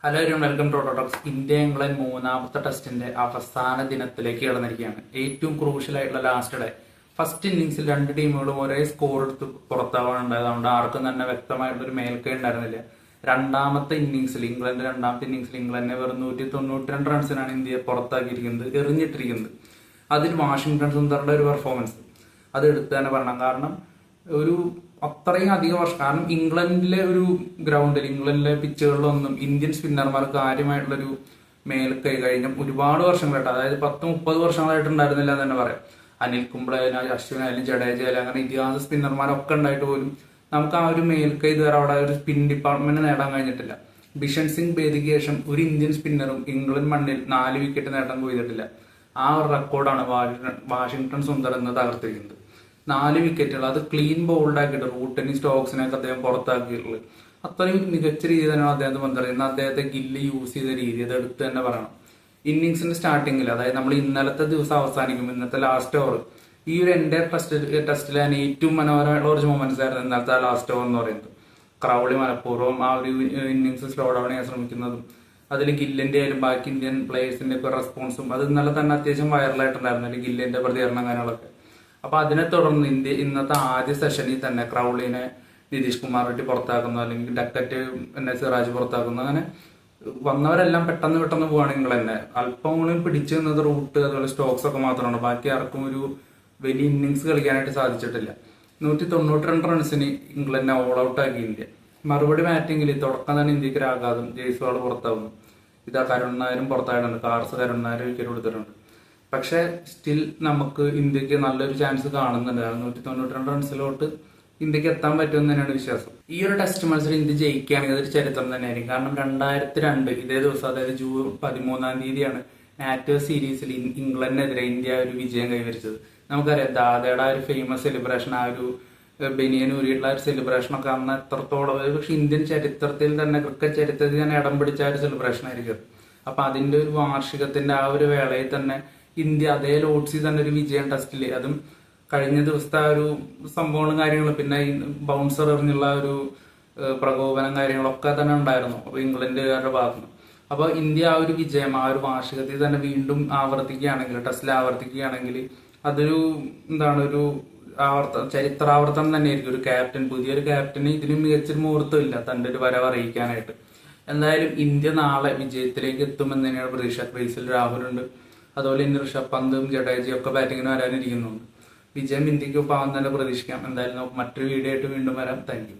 Hello everyone, welcome to talks. India England മൂന്നാമത്തെ ടെസ്റ്റിന്റെ അവസാന ദിനത്തിലേക്ക് കടന്നിരിക്കുകയാണ്. ഏറ്റവും ക്രൂഷ്യൽ ആയിട്ടുള്ള ലാസ്റ്റ് ഡേ. ഫസ്റ്റ് ഇന്നിംഗ്സിൽ രണ്ട് ടീമുകളും ഒരേ സ്കോർ എടുത്ത് പുറത്താവാനുണ്ടായത്. അതുകൊണ്ട് ആർക്കും തന്നെ വ്യക്തമായിട്ടൊരു മേൽക്കൈ ഉണ്ടായിരുന്നില്ല. രണ്ടാമത്തെ ഇന്നിംഗ്സിൽ ഇംഗ്ലണ്ടിനെ വെറും 192 റൺസിനാണ് ഇന്ത്യയെ പുറത്താക്കിയിരിക്കുന്നത്, എറിഞ്ഞിട്ടിരിക്കുന്നത്. അതിൽ വാഷിംഗ്ടൺ സുന്ദറിന്റെ ഒരു പെർഫോമൻസ് അത് എടുത്തു തന്നെ പറയണം. കാരണം ഒരു അത്രയും അധിക വർഷം, കാരണം ഇംഗ്ലണ്ടിലെ ഒരു ഗ്രൗണ്ടിൽ, ഇംഗ്ലണ്ടിലെ പിച്ചുകളിലൊന്നും ഇന്ത്യൻ സ്പിന്നർമാർ കാര്യമായിട്ടുള്ളൊരു മേൽക്കൈ കഴിഞ്ഞ ഒരുപാട് വർഷങ്ങളായിട്ട്, അതായത് 10-30 വർഷങ്ങളായിട്ട് ഉണ്ടായിരുന്നില്ല എന്ന് തന്നെ പറയാം. അനിൽ കുംബ്ലെയായാലും അശ്വിനായാലും ജഡേജയായാലും അങ്ങനെ ഇതിഹാസ സ്പിന്നർമാരൊക്കെ ഉണ്ടായിട്ട് പോലും നമുക്ക് ആ ഒരു മേൽക്കൈ ഇതുവരെ അവിടെ ഒരു സ്പിൻ ഡിപ്പാർട്ട്മെന്റ് നേടാൻ കഴിഞ്ഞിട്ടില്ല. ബിഷൻ സിംഗ് ബേദിക്ക് ശേഷം ഒരു ഇന്ത്യൻ സ്പിന്നറും ഇംഗ്ലണ്ട് മണ്ണിൽ 4 വിക്കറ്റ് നേടാൻ പോയിട്ടില്ല. ആ ഒരു റെക്കോർഡാണ് വാഷിംഗ്ടൺ സുന്ദർ എന്ന് തകർത്തിരിക്കുന്നത്. 4 വിക്കറ്റുകൾ, അത് ക്ലീൻ ബോൾഡ് ആക്കിയിട്ട് റൂട്ടിന് സ്റ്റോക്സിനൊക്കെ അദ്ദേഹം പുറത്താക്കിയിട്ടുള്ളത്. അത്രയും മികച്ച രീതി തന്നെയാണ് അദ്ദേഹത്തെ പന്തറിയുന്നത്. അദ്ദേഹത്തെ ഗില്ലി യൂസ് ചെയ്ത രീതി അത് എടുത്ത് തന്നെ പറയണം. ഇന്നിങ്സിന്റെ സ്റ്റാർട്ടിങ്ങിൽ, അതായത് നമ്മൾ ഇന്നലത്തെ ദിവസം അവസാനിക്കും, ഇന്നത്തെ ലാസ്റ്റ് ഓവർ, ഈ ഒരു എൻ്റെ ടെസ്റ്റിൽ തന്നെ ഏറ്റവും മനോഹരമായിട്ടുള്ള കുറച്ച് മൊമെന്റ്സ് ആയിരുന്നു ഇന്നലത്തെ ലാസ്റ്റ് ഓവർ എന്ന് പറയുന്നത്. ക്രൗളി മനഃപൂർവ്വം ആ ഒരു ഇന്നിങ്സ് സ്ലോ ഡൗൺ ചെയ്യാൻ ശ്രമിക്കുന്നതും അതിൽ ഗില്ലിന്റെ ആയാലും ബാക്കി ഇന്ത്യൻ പ്ലേയേഴ്സിന്റെ ഒക്കെ റെസ്പോൺസും അത് ഇന്നലെ തന്നെ അത്യാവശ്യം വൈറലായിട്ടുണ്ടായിരുന്നു, അല്ലെങ്കിൽ ഗില്ലിന്റെ പ്രതികരണം കാര്യങ്ങളൊക്കെ. അപ്പൊ അതിനെ തുടർന്ന് ഇന്നത്തെ ആദ്യ സെഷനിൽ തന്നെ ക്രൗളിനെ നിതീഷ് കുമാർ റെഡ്ഡി പുറത്താക്കുന്നു, അല്ലെങ്കിൽ ഡക്കറ്റ് സിറാജ് പുറത്താക്കുന്നു. അങ്ങനെ വന്നവരെല്ലാം പെട്ടെന്ന് പോവുകയാണെങ്കിൽ തന്നെ അല്പം പിടിച്ചു നിന്നത് റൂട്ട് അതുപോലെ സ്റ്റോക്സ് ഒക്കെ മാത്രമാണ്. ബാക്കി ആർക്കും ഒരു വലിയ ഇന്നിങ്സ് കളിക്കാനായിട്ട് സാധിച്ചിട്ടില്ല. 192 റൺസിന് ഇംഗ്ലണ്ടിനെ ഓൾ ഔട്ട് ആക്കി ഇന്ത്യ. മറുപടി ബാറ്റിംഗിൽ തുടക്കം തന്നെ ഇന്ത്യക്ക് ഒരു ആഘാതം, ജയ്സ്വാൾ പുറത്താവുന്നു. ഇതാ കരുൺ നായരും പുറത്തായിട്ടുണ്ട്, കരുൺ നായർ വിക്കറ്റ് കൊടുത്തിട്ടുണ്ട്. പക്ഷെ സ്റ്റിൽ നമുക്ക് ഇന്ത്യക്ക് നല്ലൊരു ചാൻസ് കാണുന്നുണ്ട്. 192 റൺസിലോട്ട് ഇന്ത്യക്ക് എത്താൻ പറ്റുമെന്ന് തന്നെയാണ് വിശ്വാസം. ഈ ഒരു ടെസ്റ്റ് മത്സരം ഇന്ത്യ ജയിക്കുകയാണെങ്കിൽ അതൊരു ചരിത്രം തന്നെയായിരിക്കും. കാരണം 2002 ഇതേ ദിവസം, അതായത് ജൂൺ 13 നാറ്റോ സീരീസിൽ ഇംഗ്ലണ്ടിനെതിരെ ഇന്ത്യ ഒരു വിജയം കൈവരിച്ചത്. നമുക്കറിയാം, ദാദയുടെ ആ ഒരു ഫേമസ് സെലിബ്രേഷൻ, ആ ഒരു ബനിയൻ ഊരിയിട്ടുള്ള ഒരു സെലിബ്രേഷൻ ഒക്കെ അന്ന് എത്രത്തോളം, പക്ഷെ ഇന്ത്യൻ ചരിത്രത്തിൽ തന്നെ, ക്രിക്കറ്റ് ചരിത്രത്തിൽ തന്നെ ഇടം പിടിച്ച ഒരു സെലിബ്രേഷൻ ആയിരിക്കും. അപ്പൊ അതിന്റെ ഒരു വാർഷികത്തിന്റെ ആ ഒരു വേളയിൽ തന്നെ ഇന്ത്യ അതേ ലോഡ്സിൽ തന്നെ ഒരു വിജയം ടെസ്റ്റില്, അതും കഴിഞ്ഞ ദിവസത്തെ ആ ഒരു സംഭവങ്ങളും കാര്യങ്ങളും, പിന്നെ ബൗൺസർ എറിഞ്ഞുള്ള ഒരു പ്രകോപനം കാര്യങ്ങളൊക്കെ തന്നെ ഉണ്ടായിരുന്നു അപ്പൊ ഇംഗ്ലണ്ടുകാരുടെ ഭാഗത്തുനിന്ന്. അപ്പൊ ഇന്ത്യ ആ ഒരു വിജയം ആ ഒരു വാർഷികത്തിൽ തന്നെ വീണ്ടും ടെസ്റ്റിൽ ആവർത്തിക്കുകയാണെങ്കിൽ അതൊരു ഒരു ചരിത്രാവർത്തനം തന്നെയായിരിക്കും. ഒരു ക്യാപ്റ്റൻ, പുതിയൊരു ക്യാപ്റ്റന് ഇതിലും മികച്ചൊരു മുഹൂർത്തമില്ല തന്റെ ഒരു വരവ് അറിയിക്കാനായിട്ട്. എന്തായാലും ഇന്ത്യ നാളെ വിജയത്തിലേക്ക് എത്തുമെന്ന് തന്നെയാണ് പ്രതീക്ഷ. ക്രീസിൽ രാഹുലുണ്ട്, അതുപോലെ ഇന്ന് ഋഷഭ് പന്തും ജഡേജയും ഒക്കെ ബാറ്റിങ്ങിന് വരാനിരിക്കുന്നുണ്ട്. വിജയം ഇന്ത്യക്ക് ഒപ്പം തന്നെ പ്രതീക്ഷിക്കാം. എന്തായാലും നമുക്ക് മറ്റൊരു വീഡിയോ ആയിട്ട് വീണ്ടും വരാം. Thank you.